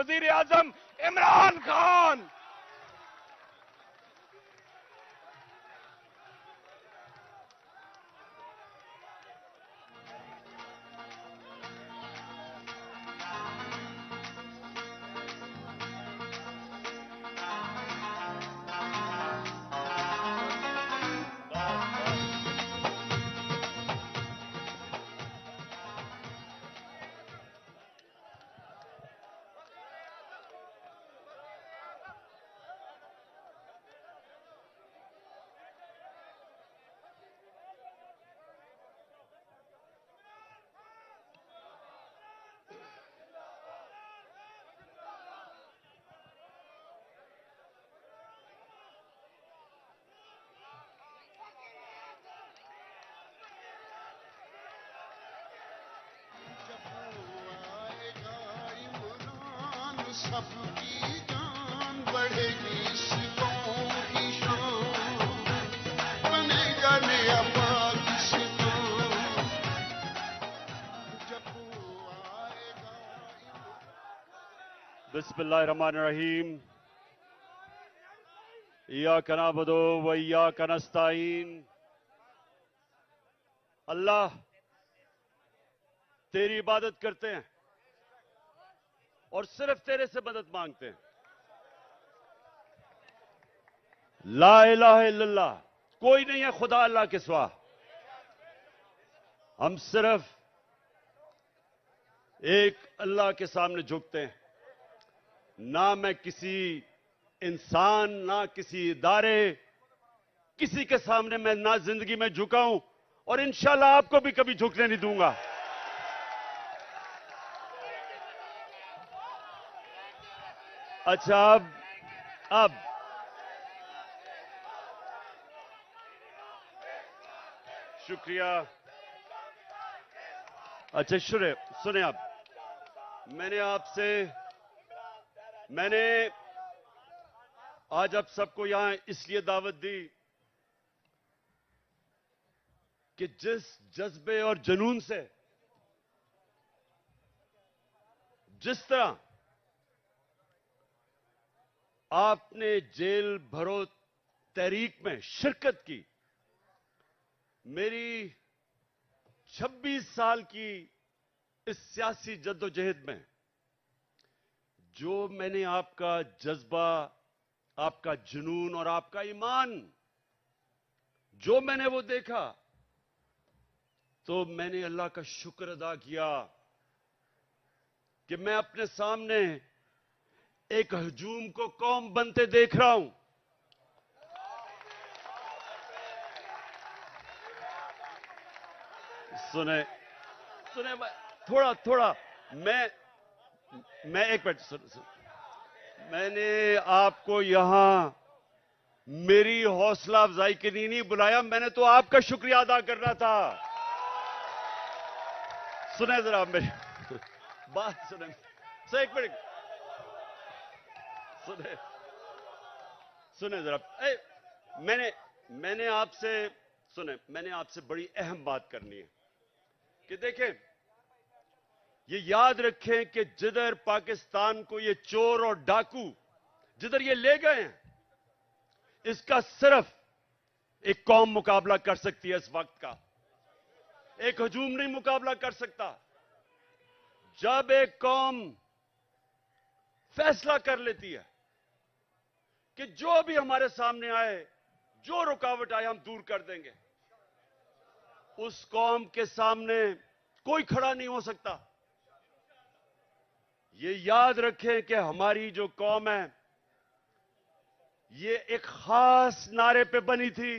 वजीर आजम इमरान खान। सबकी जान बढ़ेगी, सितों की शान बनेगा नया पाकिस्तान जब वो आएगा। बिस्मिल्लाहिर्रहमानिर्रहीम। इय्याका नअबुदु व इय्याका नस्तईन। अल्लाह, तेरी इबादत करते हैं और सिर्फ तेरे से मदद मांगते हैं। ला इलाहा इल्लल्लाह, कोई नहीं है खुदा अल्लाह के सिवा। हम सिर्फ एक अल्लाह के सामने झुकते हैं। ना मैं किसी इंसान, ना किसी इदारे, किसी के सामने मैं ना जिंदगी में झुका हूं और इंशाल्लाह आपको भी कभी झुकने नहीं दूंगा। अच्छा, अब शुक्रिया। अच्छा सुने आप, मैंने आज आप सबको यहां इसलिए दावत दी कि जिस जज्बे और जुनून से, जिस तरह आपने जेल भरो तहरीक में शिरकत की, मेरी 26 साल की इस सियासी जद्दोजहद में जो मैंने आपका जज्बा, आपका जुनून और आपका ईमान जो मैंने वो देखा, तो मैंने अल्लाह का शुक्र अदा किया कि मैं अपने सामने एक हजूम को कौम बनते देख रहा हूं। सुने थोड़ा मैं एक मिनट सुन। मैंने आपको यहां मेरी हौसला अफजाई के लिए नहीं बुलाया, मैंने तो आपका शुक्रिया अदा करना था। सुने जरा मेरी बात, सुने एक मिनट, सुने जरा। मैंने आपसे बड़ी अहम बात करनी है कि देखें, ये याद रखें कि जिधर पाकिस्तान को ये चोर और डाकू जिधर ये ले गए हैं, इसका सिर्फ एक कौम मुकाबला कर सकती है। इस वक्त का एक हजूम नहीं मुकाबला कर सकता। जब एक कौम फैसला कर लेती है कि जो भी हमारे सामने आए, जो रुकावट आए, हम दूर कर देंगे, उस कौम के सामने कोई खड़ा नहीं हो सकता। ये याद रखें कि हमारी जो कौम है, ये एक खास नारे पे बनी थी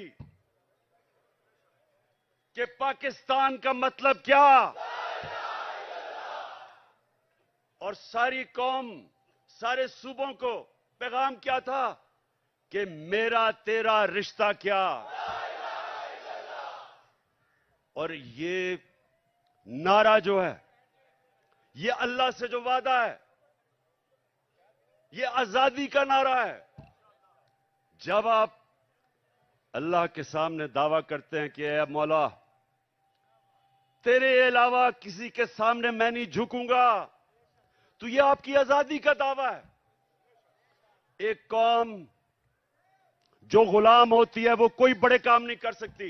कि पाकिस्तान का मतलब क्या, और सारी कौम, सारे सूबों को पैगाम क्या था कि मेरा तेरा रिश्ता क्या। और ये नारा जो है, ये अल्लाह से जो वादा है, ये आजादी का नारा है। जब आप अल्लाह के सामने दावा करते हैं कि ऐ मौला, तेरे अलावा किसी के सामने मैं नहीं झुकूंगा, तो यह आपकी आजादी का दावा है। एक कौम जो गुलाम होती है वो कोई बड़े काम नहीं कर सकती,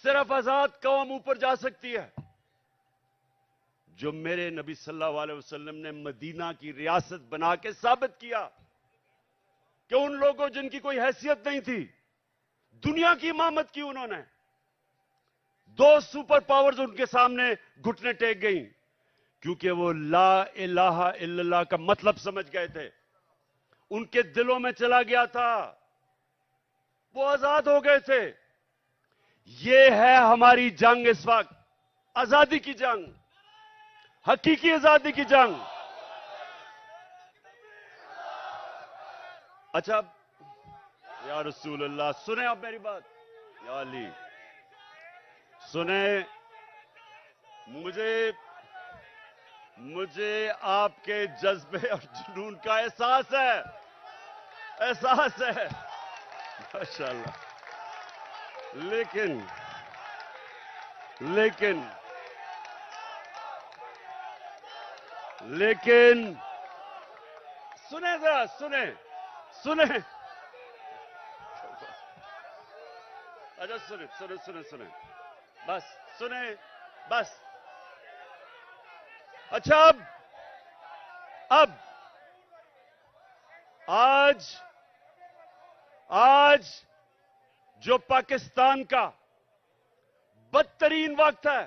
सिर्फ आजाद कौम ऊपर जा सकती है। जो मेरे नबी सल्लल्लाहु अलैहि वसल्लम ने मदीना की रियासत बना के साबित किया कि उन लोगों जिनकी कोई हैसियत नहीं थी, दुनिया की इमामत की उन्होंने। 2 सुपर पावर्स उनके सामने घुटने टेक गई, क्योंकि वो ला इलाहा इल्लल्लाह का मतलब समझ गए थे, उनके दिलों में चला गया था, वो आजाद हो गए थे। ये है हमारी जंग इस वक्त, आजादी की जंग, हकीकी आजादी की जंग। अच्छा, या रसूल अल्लाह, सुने आप मेरी बात, या अली सुने। मुझे आपके जज्बे और जुनून का एहसास है, एहसास है माशाअल्लाह। लेकिन सुने जरा, सुने। अच्छा सुने बस, सुने बस। अच्छा, अब आज जो पाकिस्तान का बदतरीन वक्त है,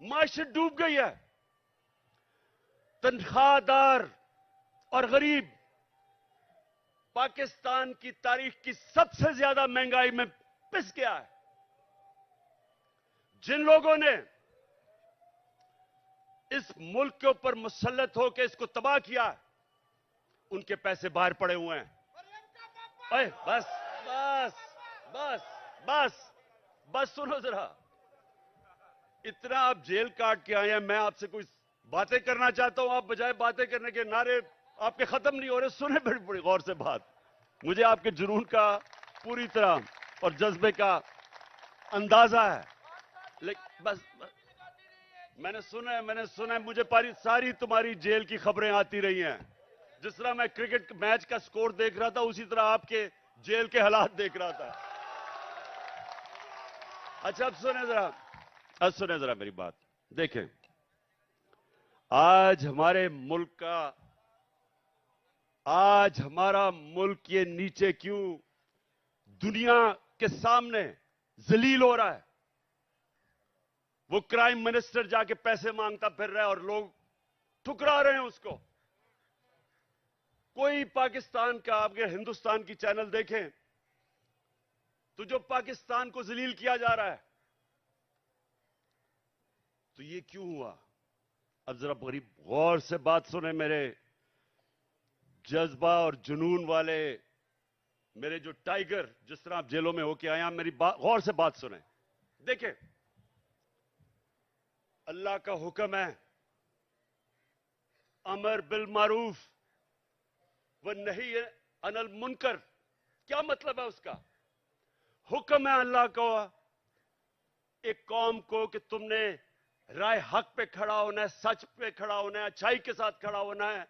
माशत डूब गई है, तनख्वाहदार और गरीब पाकिस्तान की तारीख की सबसे ज्यादा महंगाई में पिस गया है। जिन लोगों ने इस मुल्क के ऊपर मुसल्लत होकर इसको तबाह किया, उनके पैसे बाहर पड़े हुए हैं। अरे बस बस बस बस बस, सुनो जरा। इतना आप जेल काट के आए हैं, मैं आपसे कुछ बातें करना चाहता हूं, आप बजाय बातें करने के नारे आपके खत्म नहीं हो रहे। सुने बड़ी बड़ी गौर से बात, मुझे आपके जुनून का पूरी तरह और जज्बे का अंदाजा है, लेकिन बस मैंने सुना है, मुझे सारी तुम्हारी जेल की खबरें आती रही हैं। जिस तरह मैं क्रिकेट मैच का स्कोर देख रहा था, उसी तरह आपके जेल के हालात देख रहा था। अच्छा, अब सुने जरा मेरी बात। देखें, आज हमारा मुल्क ये नीचे क्यों दुनिया के सामने जलील हो रहा है। वो क्राइम मिनिस्टर जाके पैसे मांगता फिर रहा है और लोग ठुकरा रहे हैं उसको। कोई पाकिस्तान का, आप अगर हिंदुस्तान की चैनल देखें तो जो पाकिस्तान को जलील किया जा रहा है, तो ये क्यों हुआ? अब जरा बड़ी गौर से बात सुने, मेरे जज्बा और जुनून वाले, मेरे जो टाइगर, जिस तरह आप जेलों में होके आए हैं, मेरी गौर से बात सुने। देखें, अल्लाह का हुक्म है, अमर बिल मारूफ व नही अनिल मुनकर। क्या मतलब है उसका? हुक्म है अल्लाह को एक कौम को कि तुमने राय हक पे खड़ा होना है, सच पे खड़ा होना है, अच्छाई के साथ खड़ा होना है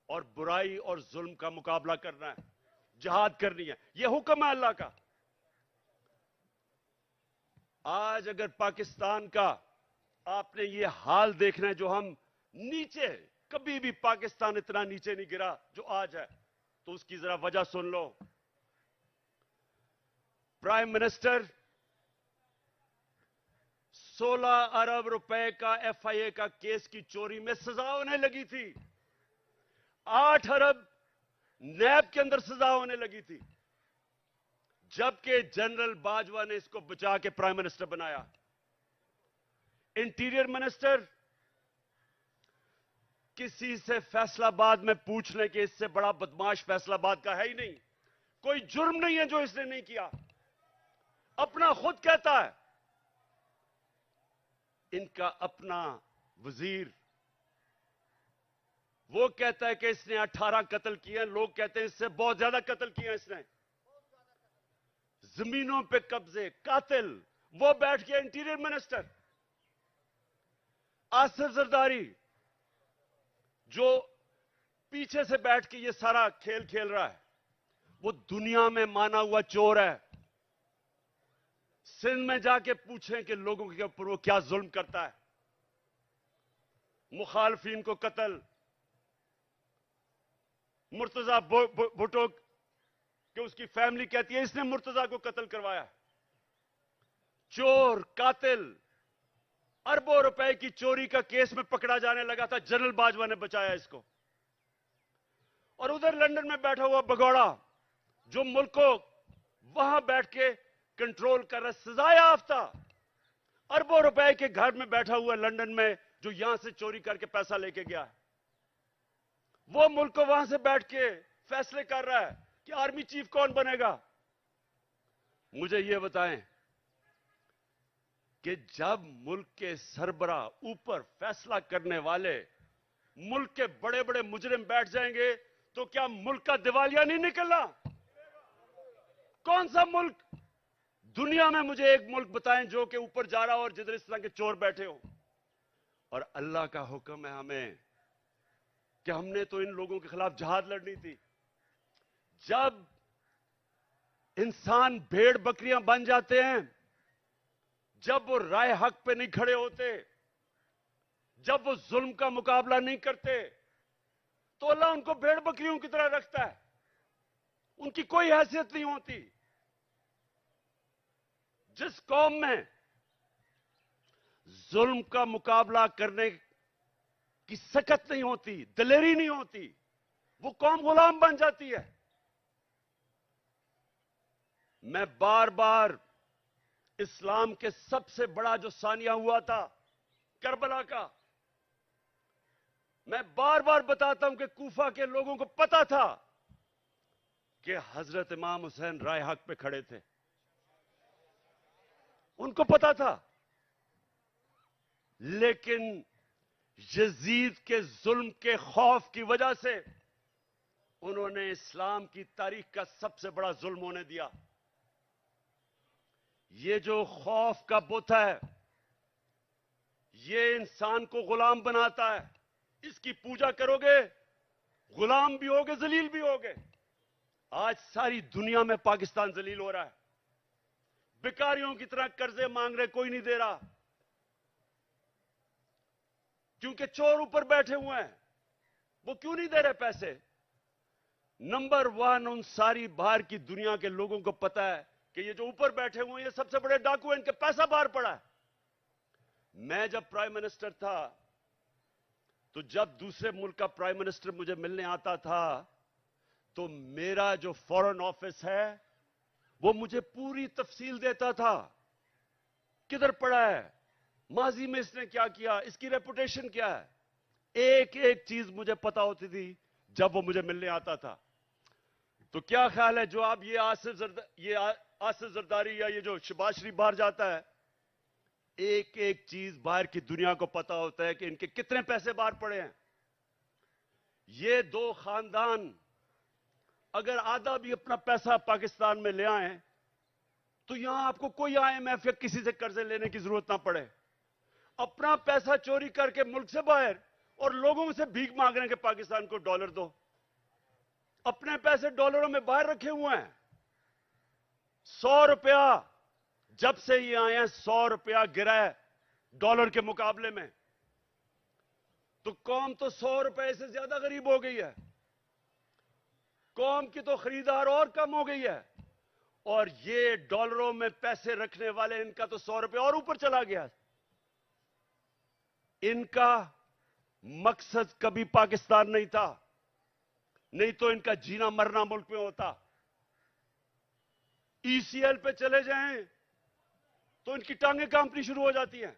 और बुराई और जुल्म का मुकाबला करना है, जिहाद करनी है। यह हुक्म है अल्लाह का। आज अगर पाकिस्तान का आपने ये हाल देखना है, जो हम नीचे, कभी भी पाकिस्तान इतना नीचे नहीं गिरा जो आज है, तो उसकी जरा वजह सुन लो। प्राइम मिनिस्टर 16 अरब रुपए का एफआईए का केस की चोरी में सजा होने लगी थी। 8 अरब नैब के अंदर सजा होने लगी थी, जबकि जनरल बाजवा ने इसको बचा के प्राइम मिनिस्टर बनाया। इंटीरियर मिनिस्टर किसी से फैसलाबाद में पूछ लें कि इससे बड़ा बदमाश फैसलाबाद का है ही नहीं। कोई जुर्म नहीं है जो इसने नहीं किया, अपना खुद कहता है। इनका अपना वजीर वो कहता है कि इसने 18 कत्ल किए हैं, लोग कहते हैं इससे बहुत ज्यादा कत्ल किए हैं इसने। जमीनों पे कब्जे, कातिल, वो बैठ गया इंटीरियर मिनिस्टर। आसिफ जरदारी जो पीछे से बैठ के ये सारा खेल खेल रहा है, वो दुनिया में माना हुआ चोर है। सिंध में जाके पूछें कि लोगों के ऊपर वो क्या जुल्म करता है। मुखालफिन को कत्ल, मुर्तजा भुट्टो कि उसकी फैमिली कहती है इसने मुर्तजा को कत्ल करवाया। चोर, कातिल, अरबों रुपए की चोरी का केस में पकड़ा जाने लगा था, जनरल बाजवा ने बचाया इसको। और उधर लंदन में बैठा हुआ भगौड़ा जो मुल्क को वहां बैठ के कंट्रोल कर रहा, सजा याफ्ता, अरबों रुपए के घर में बैठा हुआ लंदन में जो यहां से चोरी करके पैसा लेके गया है, वो मुल्क को वहां से बैठ के फैसले कर रहा है कि आर्मी चीफ कौन बनेगा। मुझे यह बताएं कि जब मुल्क के सरबरा ऊपर फैसला करने वाले मुल्क के बड़े बड़े मुजरिम बैठ जाएंगे तो क्या मुल्क का दिवालिया नहीं निकलना? कौन सा मुल्क दुनिया में मुझे एक मुल्क बताएं जो कि ऊपर जा रहा हो और जिधर इस तरह के चोर बैठे हो। और अल्लाह का हुक्म है हमें कि हमने तो इन लोगों के खिलाफ जहाद लड़नी थी। जब इंसान भेड़ बकरियां बन जाते हैं, जब वो राय हक पे नहीं खड़े होते, जब वो जुल्म का मुकाबला नहीं करते, तो अल्लाह उनको भेड़ बकरियों की तरह रखता है, उनकी कोई हैसियत नहीं होती। जिस कौम में जुल्म का मुकाबला करने की सकत नहीं होती, दिलेरी नहीं होती, वो कौम गुलाम बन जाती है। मैं बार बार इस्लाम के सबसे बड़ा जो सानिया हुआ था करबला का, मैं बार बार बताता हूं कि कूफा के लोगों को पता था कि हजरत इमाम हुसैन राय हक पे खड़े थे, उनको पता था। लेकिन यजीद के जुल्म के खौफ की वजह से उन्होंने इस्लाम की तारीख का सबसे बड़ा जुल्म होने दिया। ये जो खौफ का बुत है, ये इंसान को गुलाम बनाता है। इसकी पूजा करोगे, गुलाम भी होगे, जलील भी होगे। आज सारी दुनिया में पाकिस्तान जलील हो रहा है, भिखारियों की तरह कर्जे मांग रहे, कोई नहीं दे रहा, क्योंकि चोर ऊपर बैठे हुए हैं। वो क्यों नहीं दे रहे पैसे? नंबर वन, उन सारी बाहर की दुनिया के लोगों को पता है कि ये जो ऊपर बैठे हुए हैं ये सबसे बड़े डाकू हैं, इनके पैसा बाहर पड़ा है। मैं जब प्राइम मिनिस्टर था तो जब दूसरे मुल्क का प्राइम मिनिस्टर मुझे मिलने आता था तो मेरा जो फॉरेन ऑफिस है वो मुझे पूरी तफसील देता था, किधर पड़ा है, माजी में इसने क्या किया, इसकी रेपुटेशन क्या है, एक एक चीज मुझे पता होती थी जब वो मुझे मिलने आता था। तो क्या ख्याल है जो आप ये आसिफ जरदारी या ये जो शहबाज शरीफ बाहर जाता है, एक एक चीज बाहर की दुनिया को पता होता है कि इनके कितने पैसे बाहर पड़े हैं। ये दो खानदान अगर आधा भी अपना पैसा पाकिस्तान में ले आए तो यहां आपको कोई IMF या किसी से कर्जे लेने की जरूरत ना पड़े। अपना पैसा चोरी करके मुल्क से बाहर और लोगों से भीख मांग रहे हैं कि पाकिस्तान को डॉलर दो। अपने पैसे डॉलरों में बाहर रखे हुए हैं। 100 रुपया जब से ये आए हैं, 100 रुपया गिरा है डॉलर के मुकाबले में, तो कौम तो 100 रुपए से ज्यादा गरीब हो गई है। कौम की तो खरीदार और कम हो गई है, और ये डॉलरों में पैसे रखने वाले, इनका तो 100 रुपये और ऊपर चला गया। इनका मकसद कभी पाकिस्तान नहीं था, नहीं तो इनका जीना मरना मुल्क में होता। ECL पे चले जाएं तो इनकी टांगें कांपनी शुरू हो जाती हैं,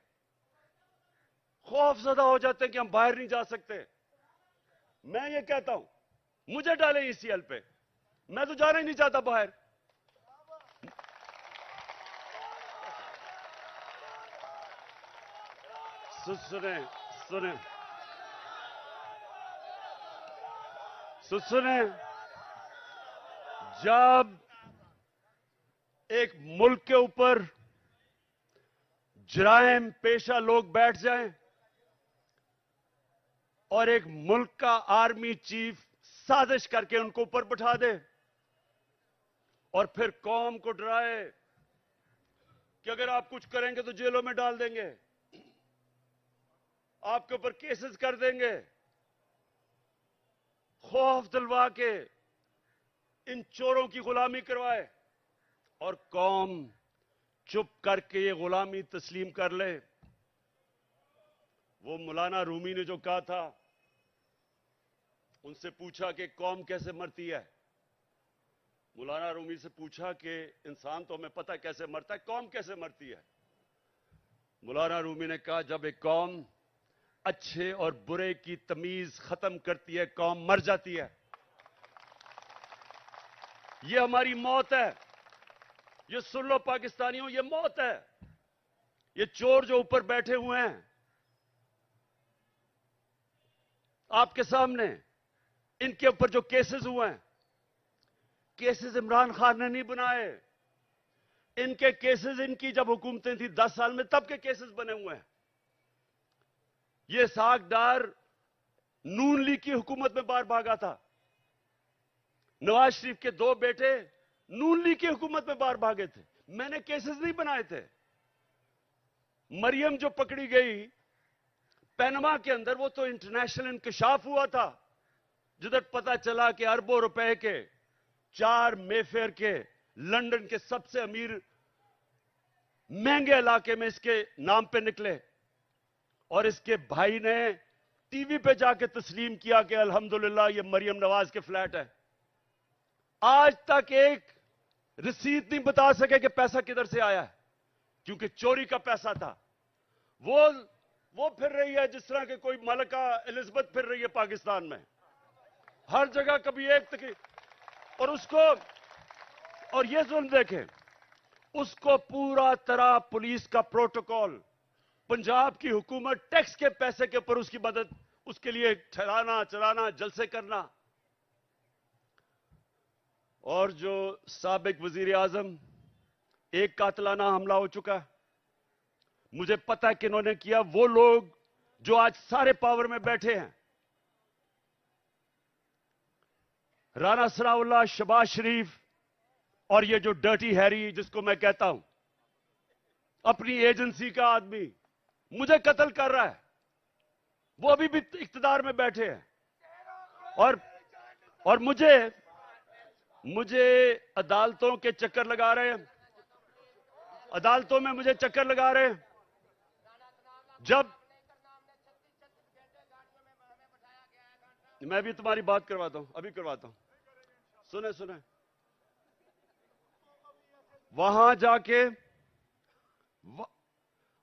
खौफजदा हो जाते हैं कि हम बाहर नहीं जा सकते। मैं ये कहता हूं, मुझे डाले ECL पे, मैं तो जाना ही नहीं चाहता बाहर। सुने सुने सुने, जब एक मुल्क के ऊपर जराइम पेशा लोग बैठ जाएं और एक मुल्क का आर्मी चीफ साजिश करके उनको ऊपर बिठा दे और फिर कौम को डराए कि अगर आप कुछ करेंगे तो जेलों में डाल देंगे, आपके ऊपर केसेस कर देंगे, खौफ दिलवा के इन चोरों की गुलामी करवाए और कौम चुप करके ये गुलामी तस्लीम कर ले। वो मौलाना रूमी ने जो कहा था, उनसे पूछा कि कौम कैसे मरती है। मौलाना रूमी से पूछा कि इंसान तो हमें पता कैसे मरता है, कौम कैसे मरती है। मौलाना रूमी ने कहा, जब एक कौम अच्छे और बुरे की तमीज खत्म करती है, कौम मर जाती है। ये हमारी मौत है। ये सुन लो पाकिस्तानियों, ये मौत है। ये चोर जो ऊपर बैठे हुए हैं आपके सामने, इनके ऊपर जो केसेस हुए हैं, केसेस इमरान खान ने नहीं बनाए। इनके केसेस, इनकी जब हुकूमतें थी 10 साल में, तब के केसेस बने हुए हैं। ये सागदार नून लीग की हुकूमत में बाहर भागा था। नवाज शरीफ के 2 बेटे नून लीग की हुकूमत में बाहर भागे थे। मैंने केसेस नहीं बनाए थे। मरियम जो पकड़ी गई पनामा के अंदर, वो तो इंटरनेशनल इंकशाफ हुआ था, जिधर पता चला कि अरबों रुपए के 4 मेफेयर के लंदन के सबसे अमीर महंगे इलाके में इसके नाम पे निकले और इसके भाई ने टीवी पे जाके तस्लीम किया कि अल्हम्दुलिल्लाह ये मरियम नवाज के फ्लैट है। आज तक एक रसीद नहीं बता सके कि पैसा किधर से आया है, क्योंकि चोरी का पैसा था। वो फिर रही है जिस तरह के कोई मलका एलिजाबेथ फिर रही है पाकिस्तान में, हर जगह कभी एक तक। और ये जुल्म देखें, उसको पूरा तरह पुलिस का प्रोटोकॉल, पंजाब की हुकूमत टैक्स के पैसे के ऊपर उसकी मदद, उसके लिए ठहराना चलाना, जलसे करना। और जो साबिक वजीर आजम, एक कातलाना हमला हो चुका है, मुझे पता है कि इन्होंने किया। वो लोग जो आज सारे पावर में बैठे हैं, राना सनाउल्लाह, शहबाज शरीफ और ये जो डर्टी हैरी जिसको मैं कहता हूं, अपनी एजेंसी का आदमी मुझे कत्ल कर रहा है। वो अभी भी इख्तिदार में बैठे हैं और मुझे अदालतों के चक्कर लगा रहे हैं, अदालतों में मुझे चक्कर लगा रहे हैं। जब मैं भी तुम्हारी बात करवाता हूं, अभी करवाता हूं, सुने वहां जाके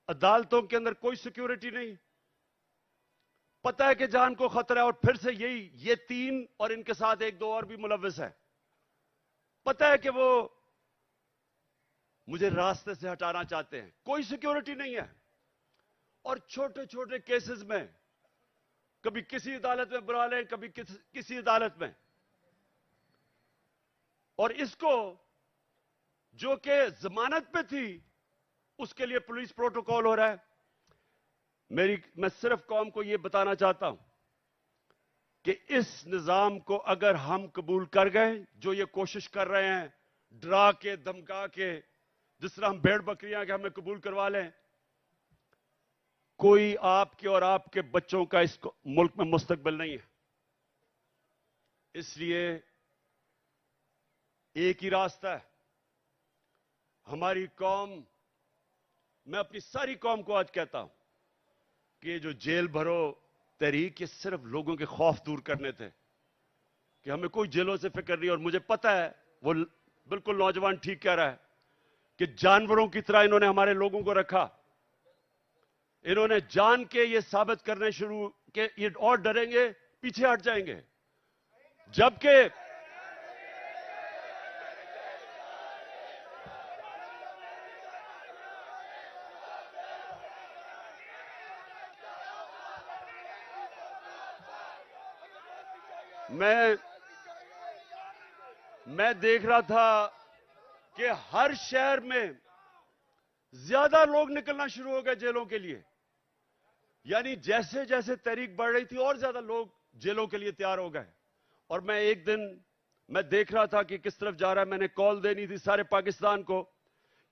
अदालतों के अंदर कोई सिक्योरिटी नहीं, पता है कि जान को खतरा है। और फिर से ये 3 और इनके साथ 1-2 और भी मुलव्विस है, पता है कि वो मुझे रास्ते से हटाना चाहते हैं, कोई सिक्योरिटी नहीं है। और छोटे छोटे केसेस में कभी किसी अदालत में बुला लें, कभी किसी अदालत में, और इसको जो कि जमानत पे थी उसके लिए पुलिस प्रोटोकॉल हो रहा है। मैं सिर्फ कौम को यह बताना चाहता हूं कि इस निजाम को अगर हम कबूल कर गए, जो ये कोशिश कर रहे हैं डरा के धमका के, जिस तरह हम भेड़ बकरियां के हमें कबूल करवा लें, कोई आपके और आपके बच्चों का इस मुल्क में मुस्तकबिल नहीं है। इसलिए एक ही रास्ता है। हमारी कौम, मैं अपनी सारी कौम को आज कहता हूं कि ये जो जेल भरो तहरीक, ये सिर्फ लोगों के खौफ दूर करने थे कि हमें कोई जेलों से फिक्र नहीं। और मुझे पता है, वो बिल्कुल नौजवान ठीक कह रहा है कि जानवरों की तरह इन्होंने हमारे लोगों को रखा। इन्होंने जान के ये साबित करने शुरू कि ये और डरेंगे, पीछे हट जाएंगे, जबकि मैं देख रहा था कि हर शहर में ज्यादा लोग निकलना शुरू हो गए जेलों के लिए। यानी जैसे जैसे तहरीक बढ़ रही थी और ज्यादा लोग जेलों के लिए तैयार हो गए। और मैं एक दिन मैं देख रहा था कि किस तरफ जा रहा है। मैंने कॉल देनी थी सारे पाकिस्तान को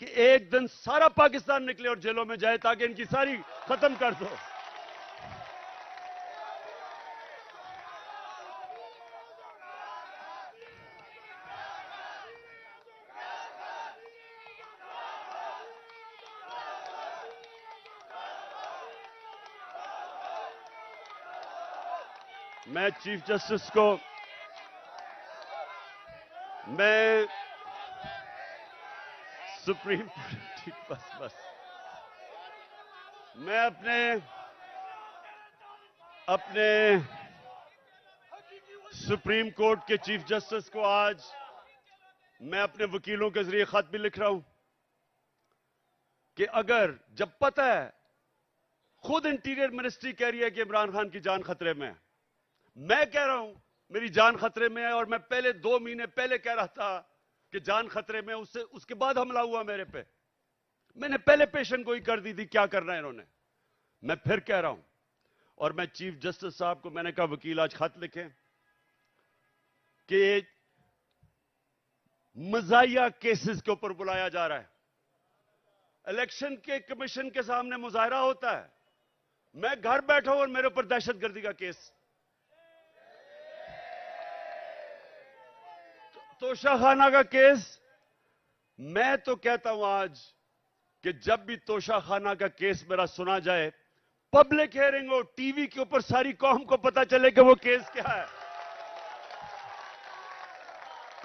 कि एक दिन सारा पाकिस्तान निकले और जेलों में जाए ताकि इनकी सारी खत्म कर दो। मैं चीफ जस्टिस को मैं सुप्रीम ठीक बस मैं अपने सुप्रीम कोर्ट के चीफ जस्टिस को आज मैं अपने वकीलों के जरिए खत भी लिख रहा हूं कि अगर जब पता है खुद इंटीरियर मिनिस्ट्री कह रही है कि इमरान खान की जान खतरे में है, मैं कह रहा हूं मेरी जान खतरे में है और मैं पहले 2 महीने पहले कह रहा था कि जान खतरे में, उसके बाद हमला हुआ मेरे पे। मैंने पहले पेशन गोई कर दी थी क्या करना है इन्होंने। मैं फिर कह रहा हूं और मैं चीफ जस्टिस साहब को मैंने कहा वकील आज खत लिखें कि मजाहिया केसेस के ऊपर बुलाया जा रहा है। इलेक्शन के कमीशन के सामने मुजाहरा होता है, मैं घर बैठा हूं और मेरे ऊपर दहशतगर्दी का केस। तोशाखाना का केस, मैं तो कहता हूं आज कि जब भी तोशाखाना का केस मेरा सुना जाए, पब्लिक हियरिंग हो, टीवी के ऊपर सारी कौम को पता चले कि वो केस क्या है।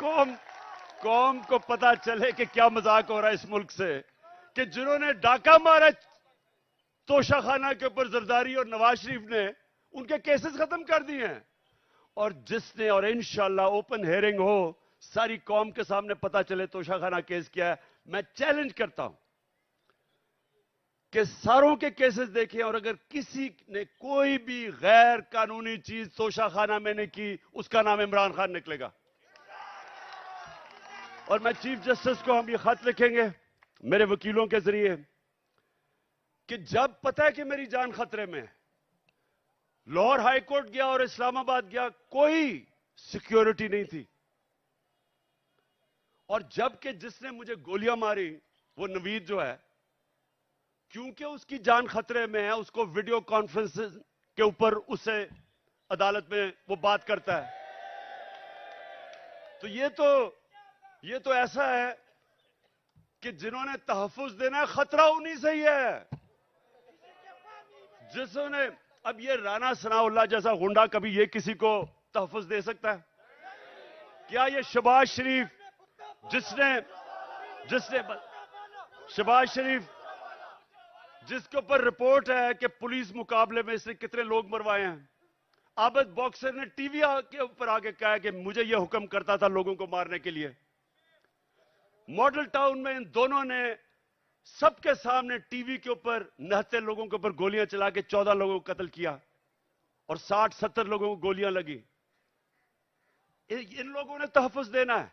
कौम को पता चले कि क्या मजाक हो रहा है इस मुल्क से, कि जिन्होंने डाका मारा तोशाखाना के ऊपर जरदारी और नवाज शरीफ ने, उनके केसेस खत्म कर दिए हैं। और जिसने, और इंशाल्लाह ओपन हियरिंग हो, सारी कौम के सामने पता चले तोशाखाना केस क्या है। मैं चैलेंज करता हूं कि सारों के केसेस देखें और अगर किसी ने कोई भी गैर कानूनी चीज तोशाखाना में नहीं की, उसका नाम इमरान खान निकलेगा। और मैं चीफ जस्टिस को हम ये खत लिखेंगे मेरे वकीलों के जरिए कि जब पता है कि मेरी जान खतरे में है, लाहौर हाई कोर्ट गया और इस्लामाबाद गया, कोई सिक्योरिटी नहीं थी। और जबकि जिसने मुझे गोलियां मारी वो नवीद जो है, क्योंकि उसकी जान खतरे में है, उसको वीडियो कॉन्फ्रेंस के ऊपर उसे अदालत में वो बात करता है। तो ये तो ऐसा है कि जिन्होंने तहफ्फुज देना है, खतरा उन्हीं से ही है। जिसने, अब ये राना सनाउल्लाह जैसा गुंडा कभी ये किसी को तहफ्फुज दे सकता है क्या? ये शहबाज शरीफ जिसने शहबाज शरीफ जिसके ऊपर रिपोर्ट है कि पुलिस मुकाबले में इसने कितने लोग मरवाए हैं, आबिद बॉक्सर ने टीवी के ऊपर आके कहा कि मुझे यह हुक्म करता था लोगों को मारने के लिए। मॉडल टाउन में इन दोनों ने सबके सामने टीवी के ऊपर नहते लोगों के ऊपर गोलियां चला के 14 लोगों को कत्ल किया और 60-70 लोगों को गोलियां लगी। इन लोगों ने तहफ्फुज देना है।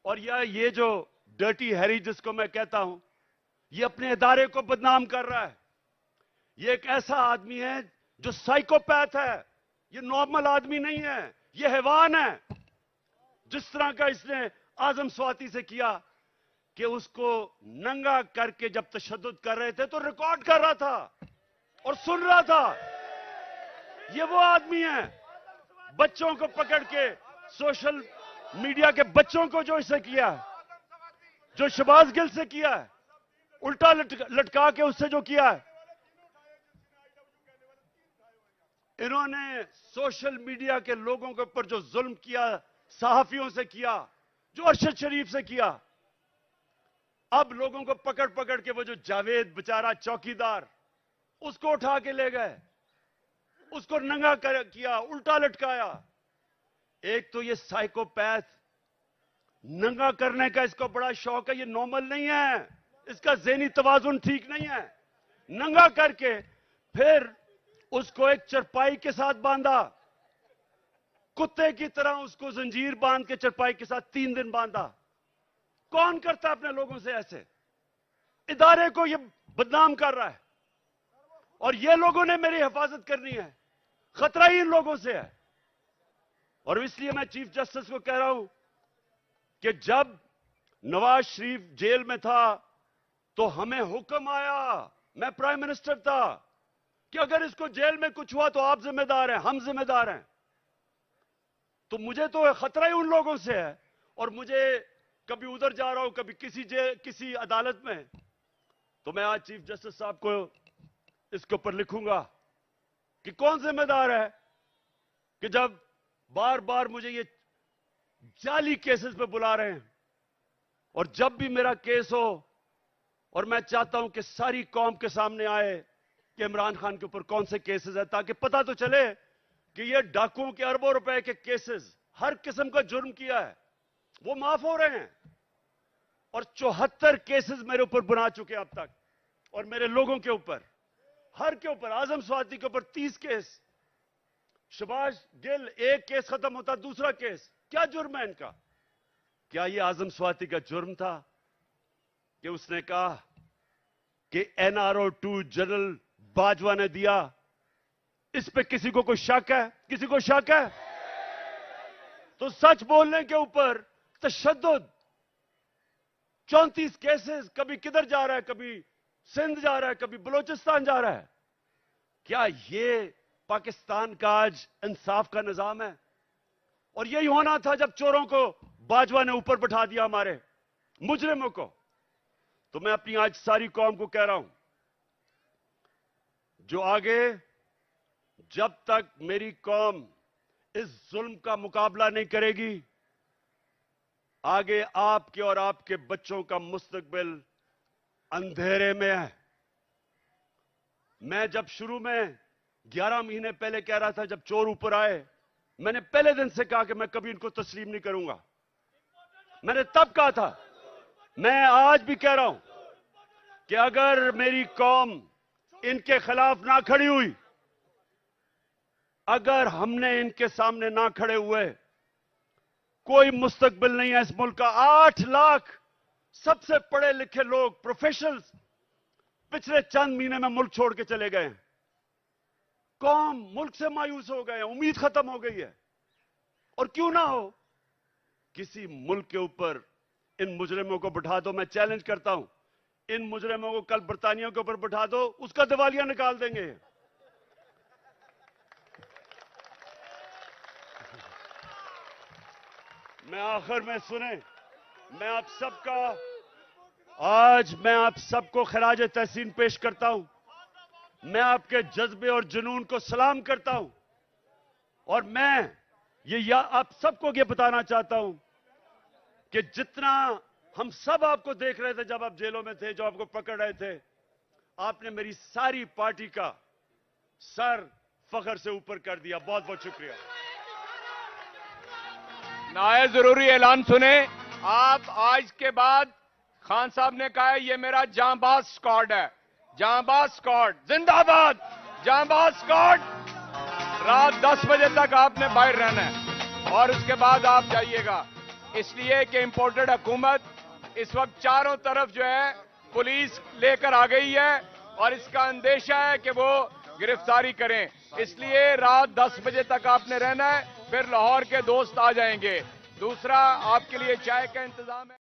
और ये जो डर्टी हैरी जिसको मैं कहता हूं, ये अपने इदारे को बदनाम कर रहा है। ये एक ऐसा आदमी है जो साइकोपैथ है, ये नॉर्मल आदमी नहीं है, ये हैवान है। जिस तरह का इसने आजम स्वाति से किया कि उसको नंगा करके जब तशद्दुद कर रहे थे तो रिकॉर्ड कर रहा था और सुन रहा था। ये वो आदमी है, बच्चों को पकड़ के, सोशल मीडिया के बच्चों को जो इससे किया, जो शहबाज गिल से किया है, उल्टा लटका के उससे जो किया है। इन्होंने सोशल मीडिया के लोगों के ऊपर जो जुल्म किया, सहाफियों से किया, जो अरशद शरीफ से किया, अब लोगों को पकड़ पकड़ के वो जो जावेद बेचारा चौकीदार, उसको उठा के ले गए, उसको नंगा किया, उल्टा लटकाया। एक तो ये साइकोपैथ, नंगा करने का इसको बड़ा शौक है, ये नॉर्मल नहीं है, इसका ज़हनी तवाजुन ठीक नहीं है। नंगा करके फिर उसको एक चरपाई के साथ बांधा, कुत्ते की तरह उसको जंजीर बांध के चरपाई के साथ 3 दिन बांधा। कौन करता है अपने लोगों से ऐसे? इदारे को ये बदनाम कर रहा है। और ये लोगों ने मेरी हिफाजत करनी है। खतरा ही इन लोगों से है। और इसलिए मैं चीफ जस्टिस को कह रहा हूं कि जब नवाज शरीफ जेल में था तो हमें हुक्म आया, मैं प्राइम मिनिस्टर था, कि अगर इसको जेल में कुछ हुआ तो आप जिम्मेदार हैं, हम जिम्मेदार हैं। तो मुझे तो खतरा ही उन लोगों से है। और मुझे कभी उधर जा रहा हूं, कभी किसी अदालत में, तो मैं आज चीफ जस्टिस साहब को इसके ऊपर लिखूंगा कि कौन जिम्मेदार है कि जब बार बार मुझे ये जाली केसेस पे बुला रहे हैं। और जब भी मेरा केस हो, और मैं चाहता हूं कि सारी कौम के सामने आए कि इमरान खान के ऊपर कौन से केसेस है, ताकि पता तो चले कि ये डाकुओं के अरबों रुपए के केसेस, हर किस्म का जुर्म किया है, वो माफ हो रहे हैं। और 74 केसेस मेरे ऊपर बना चुके हैं अब तक, और मेरे लोगों के ऊपर, हर के ऊपर, आजम स्वाति के ऊपर 30 केस, शबाज गिल, एक केस खत्म होता दूसरा केस। क्या जुर्म है इनका? क्या ये आजम स्वाति का जुर्म था कि उसने कहा कि NRO 2 जनरल बाजवा ने दिया? इस पे किसी को कोई शक है? किसी को शक है? तो सच बोलने के ऊपर तशद्दुद, 34 केसेस, कभी किधर जा रहा है, कभी सिंध जा रहा है, कभी बलूचिस्तान जा रहा है। क्या ये पाकिस्तान का आज इंसाफ का निजाम है? और यही होना था जब चोरों को बाजवा ने ऊपर बैठा दिया, हमारे मुजरिमों को। तो मैं अपनी आज सारी कौम को कह रहा हूं, जो आगे जब तक मेरी कौम इस जुल्म का मुकाबला नहीं करेगी, आगे आपके और आपके बच्चों का मुस्तकबिल अंधेरे में है। मैं जब शुरू में 11 महीने पहले कह रहा था, जब चोर ऊपर आए, मैंने पहले दिन से कहा कि मैं कभी इनको तस्लीम नहीं करूंगा। मैंने तब कहा था, मैं आज भी कह रहा हूं कि अगर मेरी कौम इनके खिलाफ ना खड़ी हुई, अगर हमने इनके सामने ना खड़े हुए, कोई मुस्तकबिल नहीं है इस मुल्क का। 8 लाख सबसे पढ़े लिखे लोग, प्रोफेशनल्स, पिछले चंद महीने में मुल्क छोड़ के चले गए हैं। कौम मुल्क से मायूस हो गए हैं, उम्मीद खत्म हो गई है। और क्यों ना हो, किसी मुल्क के ऊपर इन मुजरिमों को बिठा दो। मैं चैलेंज करता हूं, इन मुजरिमों को कल बरतानिया के ऊपर बिठा दो, उसका दिवालिया निकाल देंगे। मैं आखिर में सुने, मैं आप सबको खराज तहसीन पेश करता हूं। मैं आपके जज्बे और जुनून को सलाम करता हूं। और मैं आप सबको ये बताना चाहता हूं कि जितना हम सब आपको देख रहे थे जब आप जेलों में थे, जो आपको पकड़ रहे थे, आपने मेरी सारी पार्टी का सर फख्र से ऊपर कर दिया। बहुत बहुत शुक्रिया। नाए जरूरी ऐलान सुने। आप आज के बाद, खान साहब ने कहा है ये मेरा जांबाज स्क्वाड है, जांबाज स्क्वाड जिंदाबाद, जांबाज स्क्वाड। रात 10 बजे तक आपने बाहर रहना है और उसके बाद आप जाइएगा, इसलिए कि इंपोर्टेड हुकूमत इस वक्त चारों तरफ जो है पुलिस लेकर आ गई है और इसका अंदेशा है कि वो गिरफ्तारी करें। इसलिए रात 10 बजे तक आपने रहना है, फिर लाहौर के दोस्त आ जाएंगे। दूसरा, आपके लिए चाय का इंतजाम है।